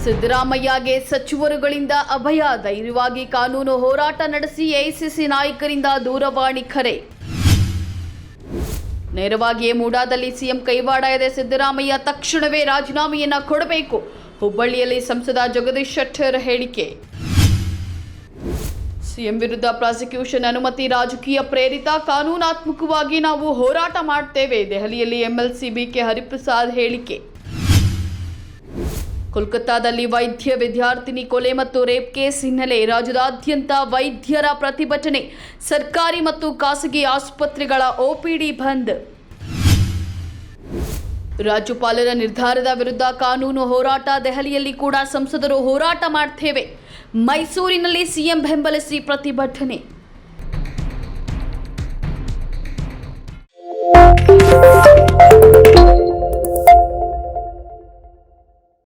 ಸಿದ್ದರಾಮಯ್ಯಗೆ ಸಚಿವರುಗಳಿಂದ ಅಭಯ, ಧೈರ್ಯವಾಗಿ ಕಾನೂನು ಹೋರಾಟ ನಡೆಸಿ ಎಐಸಿಸಿ ನಾಯಕರಿಂದ ದೂರವಾಣಿ ಕರೆ. ನೇರವಾಗಿಯೇ ಮೂಡಾದಲ್ಲಿ ಸಿಎಂ ಕೈವಾಡ ಇದೆ. ಸಿದ್ದರಾಮಯ್ಯ ತಕ್ಷಣವೇ ರಾಜೀನಾಮೆಯನ್ನ ಕೊಡಬೇಕು. ಹುಬ್ಬಳ್ಳಿಯಲ್ಲಿ ಸಂಸದ ಜಗದೀಶ್ ಶೆಟ್ಟರ್ ಹೇಳಿಕೆ. ಸಿಎಂ ವಿರುದ್ಧ ಪ್ರಾಸಿಕ್ಯೂಷನ್ ಅನುಮತಿ ರಾಜಕೀಯ ಪ್ರೇರಿತ, ಕಾನೂನಾತ್ಮಕವಾಗಿ ನಾವು ಹೋರಾಟ ಮಾಡ್ತೇವೆ. ದೆಹಲಿಯಲ್ಲಿ ಎಂಎಲ್ಸಿ ಬಿಕೆ ಹರಿಪ್ರಸಾದ್ ಹೇಳಿಕೆ. ಕೋಲ್ಕತ್ತಾದಲ್ಲಿ ವೈದ್ಯ ವಿದ್ಯಾರ್ಥಿನಿ ಕೊಲೆ ಮತ್ತು ರೇಪ್ ಕೇಸ್ ಹಿನ್ನೆಲೆ ರಾಜ್ಯದಾದ್ಯಂತ ವೈದ್ಯರ ಪ್ರತಿಭಟನೆ. ಸರ್ಕಾರಿ ಮತ್ತು ಖಾಸಗಿ ಆಸ್ಪತ್ರೆಗಳ ಒಪಿಡಿ ಬಂದ್. ರಾಜ್ಯಪಾಲರ ನಿರ್ಧಾರದ ವಿರುದ್ಧ ಕಾನೂನು ಹೋರಾಟ. ದೆಹಲಿಯಲ್ಲಿ ಕೂಡ ಸಂಸದರು ಹೋರಾಟ ಮಾಡ್ತೇವೆ. ಮೈಸೂರಿನಲ್ಲಿ ಸಿಎಂ ಬೆಂಬಲಿಸಿ ಪ್ರತಿಭಟನೆ.